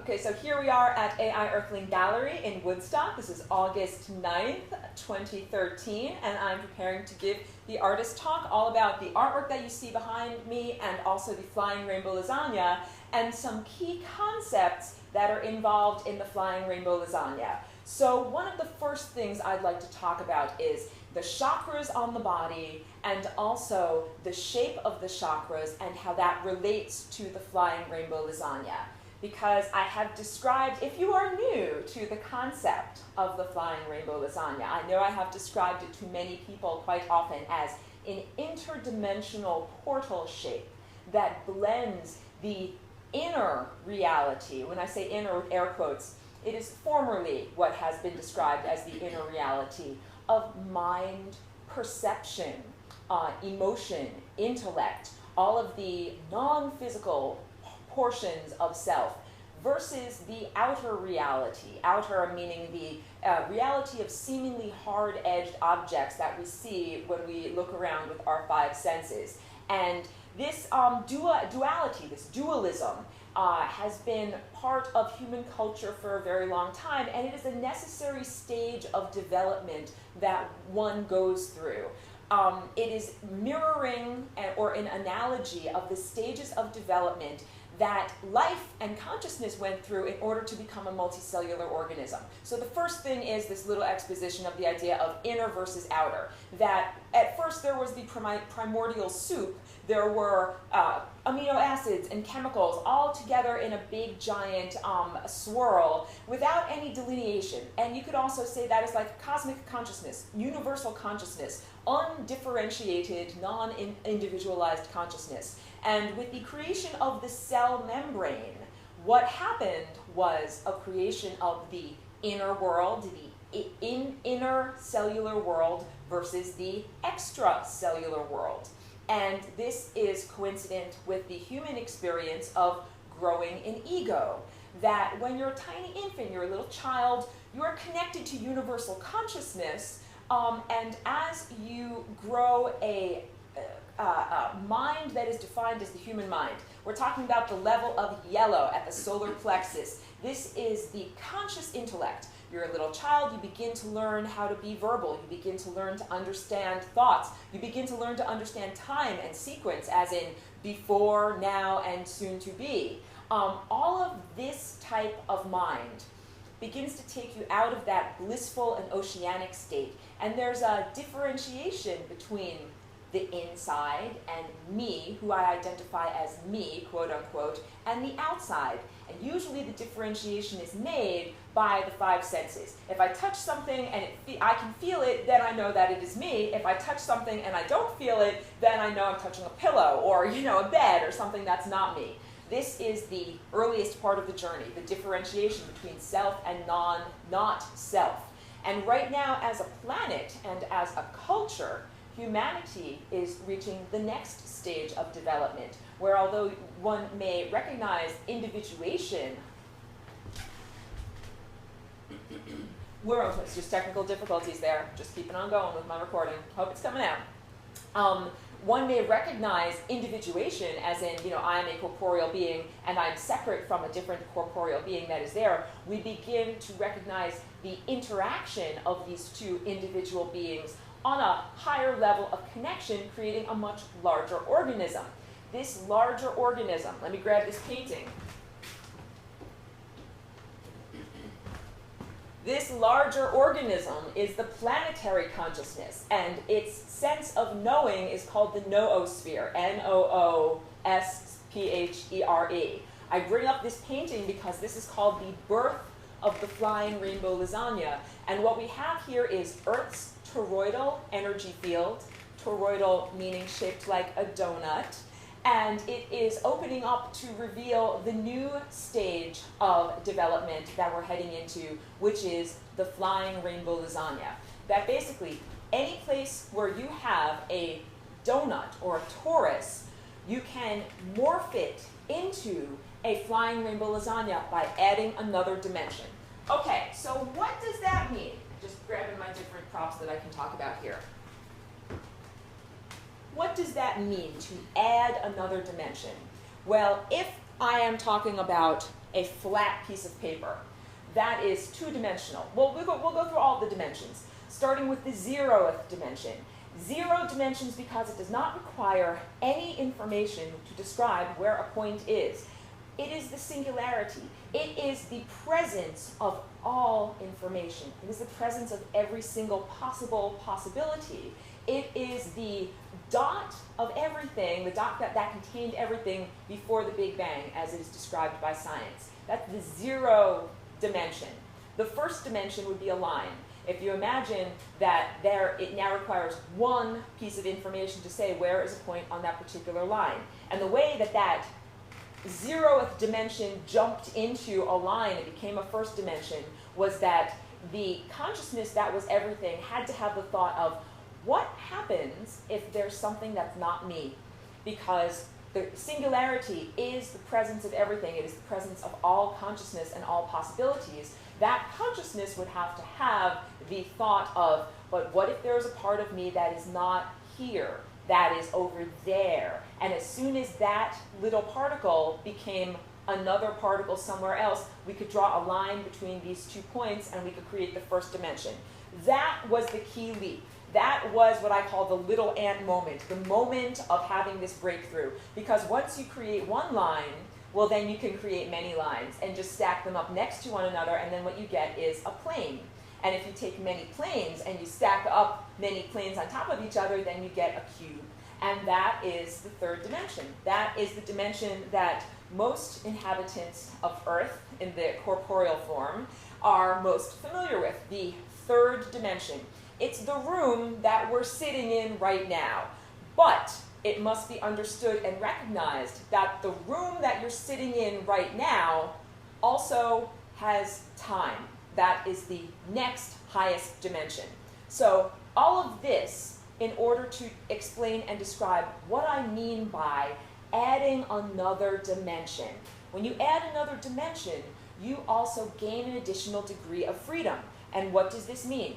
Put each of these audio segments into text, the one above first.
Okay, so here we are at Ai Earthling Gallery in Woodstock. This is August 9th, 2013, and I'm preparing to give the artist talk all about the artwork that you see behind me and also the flying rainbow lasagna and some key concepts that are involved in the flying rainbow lasagna. So one of the first things I'd like to talk about is the chakras on the body and also the shape of the chakras and how that relates to the flying rainbow lasagna. Because I have described, if you are new to the concept of the flying rainbow lasagna, I know I have described it to many people quite often as an interdimensional portal shape that blends the inner reality. When I say inner with air quotes, it is formerly what has been described as the inner reality of mind, perception, emotion, intellect, all of the non-physical portions of self versus the outer reality, outer meaning the reality of seemingly hard-edged objects that we see when we look around with our five senses. And this duality, this dualism, has been part of human culture for a very long time, and it is a necessary stage of development that one goes through. It is mirroring or an analogy of the stages of development that life and consciousness went through in order to become a multicellular organism. So the first thing is this little exposition of the idea of inner versus outer. That at first there was the primordial soup. There were amino acids and chemicals all together in a big giant swirl without any delineation. And you could also say that is like cosmic consciousness, universal consciousness, undifferentiated, non-individualized consciousness. And with the creation of the cell membrane, what happened was a creation of the inner world, the inner cellular world versus the extracellular world. And this is coincident with the human experience of growing an ego. That when you're a tiny infant, you're a little child, you are connected to universal consciousness, and as you grow a mind that is defined as the human mind. We're talking about the level of yellow at the solar plexus. This is the conscious intellect. You're a little child, you begin to learn how to be verbal, you begin to learn to understand thoughts, you begin to learn to understand time and sequence, as in before, now, and soon to be. All of this type of mind begins to take you out of that blissful and oceanic state, and there's a differentiation between the inside and me, who I identify as me, quote unquote, and the outside. And usually the differentiation is made by the five senses. If I touch something and I can feel it, then I know that it is me. If I touch something and I don't feel it, then I know I'm touching a pillow or, a bed or something that's not me. This is the earliest part of the journey, the differentiation between self and not self. And right now, as a planet and as a culture, humanity is reaching the next stage of development, where although one may recognize individuation, it's just technical difficulties there, just keeping on going with my recording, hope it's coming out. One may recognize individuation as in, I am a corporeal being and I'm separate from a different corporeal being that is there. We begin to recognize the interaction of these two individual beings on a higher level of connection, creating a much larger organism. This larger organism, let me grab this painting. This larger organism is the planetary consciousness, and its sense of knowing is called the noosphere, Noosphere. I bring up this painting because this is called the birth of the flying rainbow lasagna, and what we have here is Earth's toroidal energy field, toroidal meaning shaped like a donut, and it is opening up to reveal the new stage of development that we're heading into, which is the flying rainbow lasagna. That basically, any place where you have a donut or a torus, you can morph it into a flying rainbow lasagna by adding another dimension. Okay, so what does that mean? Just grabbing my different props that I can talk about here. What does that mean, to add another dimension? Well, if I am talking about a flat piece of paper. That is two-dimensional. Well, we'll go through all the dimensions, starting with the 0th dimension. 0 dimensions because it does not require any information to describe where a point is. It is the singularity. It is the presence of all information. It is the presence of every single possible possibility. It is the dot of everything, the dot that contained everything before the Big Bang, as it is described by science. That's the 0 dimension. The first dimension would be a line. If you imagine that it now requires one piece of information to say where is a point on that particular line. And the way that 0th dimension jumped into a line and became a first dimension was that the consciousness that was everything had to have the thought of, what happens if there's something that's not me? Because the singularity is the presence of everything. It is the presence of all consciousness and all possibilities. That consciousness would have to have the thought of, but what if there's a part of me that is not here, that is over there? And as soon as that little particle became another particle somewhere else, we could draw a line between these 2 points and we could create the first dimension. That was the key leap. That was what I call the little ant moment, the moment of having this breakthrough. Because once you create one line, well, then you can create many lines and just stack them up next to one another, and then what you get is a plane. And if you take many planes and you stack up many planes on top of each other, then you get a cube. And that is the 3rd dimension. That is the dimension that most inhabitants of Earth in the corporeal form are most familiar with, the 3rd dimension. It's the room that we're sitting in right now. But it must be understood and recognized that the room that you're sitting in right now also has time. That is the next highest dimension. So all of this in order to explain and describe what I mean by adding another dimension. When you add another dimension, you also gain an additional degree of freedom. And what does this mean?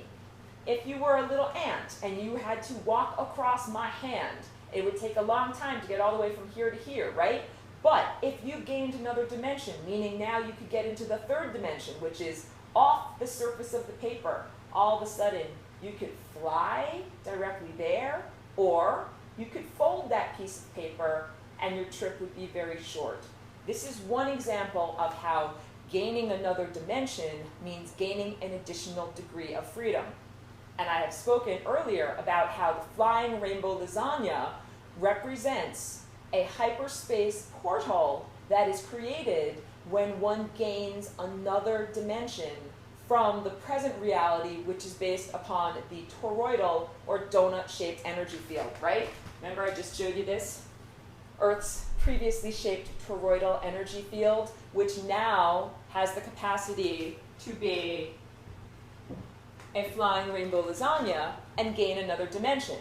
If you were a little ant and you had to walk across my hand, it would take a long time to get all the way from here to here, right? But if you gained another dimension, meaning now you could get into the 3rd dimension, which is off the surface of the paper, all of a sudden you could fly directly there, or you could fold that piece of paper and your trip would be very short. This is one example of how gaining another dimension means gaining an additional degree of freedom. And I have spoken earlier about how the flying rainbow lasagna represents a hyperspace portal that is created when one gains another dimension from the present reality, which is based upon the toroidal or donut-shaped energy field, right? Remember I just showed you this? Earth's previously shaped toroidal energy field, which now has the capacity to be a flying rainbow lasagna and gain another dimension.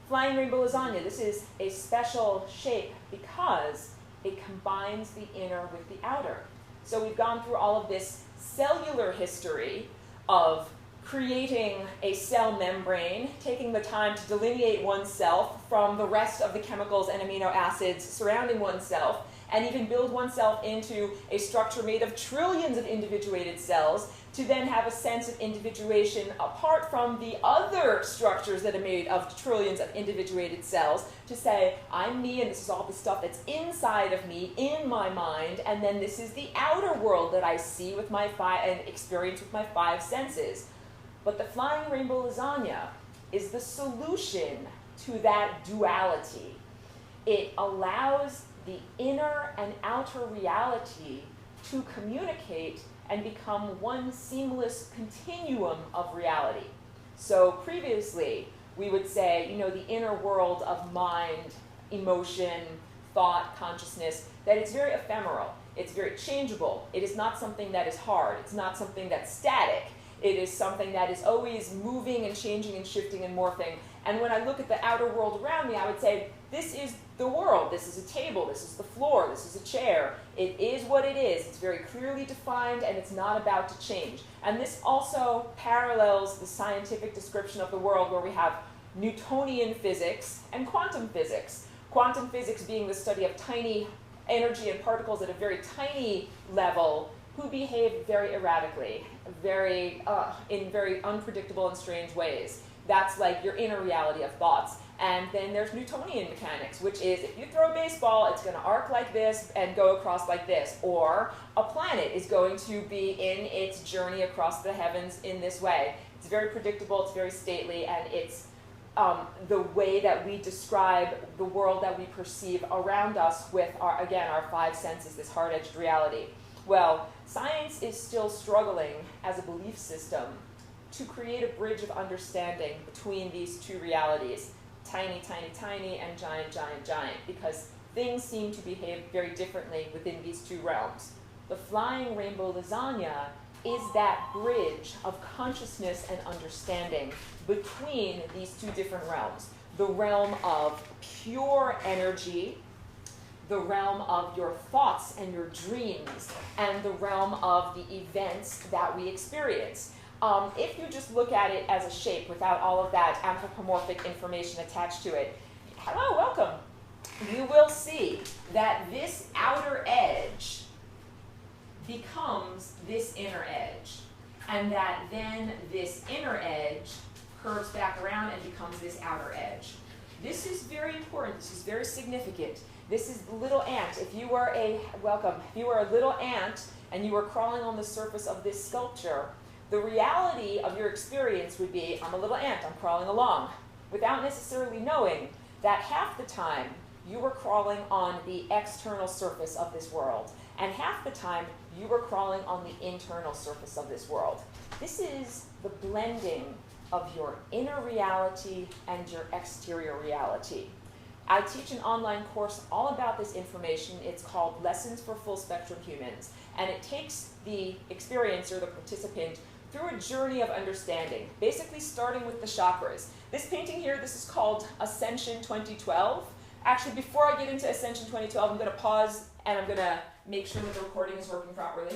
Flying rainbow lasagna, this is a special shape because it combines the inner with the outer. So we've gone through all of this cellular history of creating a cell membrane, taking the time to delineate oneself from the rest of the chemicals and amino acids surrounding oneself, and even build oneself into a structure made of trillions of individuated cells, to then have a sense of individuation apart from the other structures that are made of trillions of individuated cells, to say, I'm me and this is all the stuff that's inside of me, in my mind, and then this is the outer world that I see with my and experience with my 5 senses. But the flying rainbow lasagna is the solution to that duality. It allows the inner and outer reality to communicate and become one seamless continuum of reality. So previously, we would say, the inner world of mind, emotion, thought, consciousness, that it's very ephemeral. It's very changeable. It is not something that is hard. It's not something that's static. It is something that is always moving and changing and shifting and morphing. And when I look at the outer world around me, I would say, this is the world. This is a table. This is the floor. This is a chair. It is what it is. It's very clearly defined, and it's not about to change. And this also parallels the scientific description of the world, where we have Newtonian physics and quantum physics. Quantum physics being the study of tiny energy and particles at a very tiny level who behave very erratically, in very unpredictable and strange ways. That's like your inner reality of thoughts. And then there's Newtonian mechanics, which is if you throw a baseball, it's going to arc like this and go across like this. Or a planet is going to be in its journey across the heavens in this way. It's very predictable, it's very stately, and it's the way that we describe the world that we perceive around us with, again, our five senses, this hard-edged reality. Well, science is still struggling as a belief system to create a bridge of understanding between these two realities, tiny, tiny, tiny, and giant, giant, giant, because things seem to behave very differently within these two realms. The flying rainbow lasagna is that bridge of consciousness and understanding between these two different realms. The realm of pure energy, the realm of your thoughts and your dreams, and the realm of the events that we experience. If you just look at it as a shape without all of that anthropomorphic information attached to it, hello, welcome, you will see that this outer edge becomes this inner edge, and that then this inner edge curves back around and becomes this outer edge. This is very important, this is very significant. This is the little ant. If you were a little ant and you were crawling on the surface of this sculpture, the reality of your experience would be, I'm a little ant, I'm crawling along, without necessarily knowing that half the time you were crawling on the external surface of this world, and half the time you were crawling on the internal surface of this world. This is the blending of your inner reality and your exterior reality. I teach an online course all about this information. It's called Lessons for Full Spectrum Humans, and it takes the experiencer, the participant, through a journey of understanding, basically starting with the chakras. This painting here, this is called Ascension 2012. Actually, before I get into Ascension 2012, I'm going to pause and I'm going to make sure that the recording is working properly.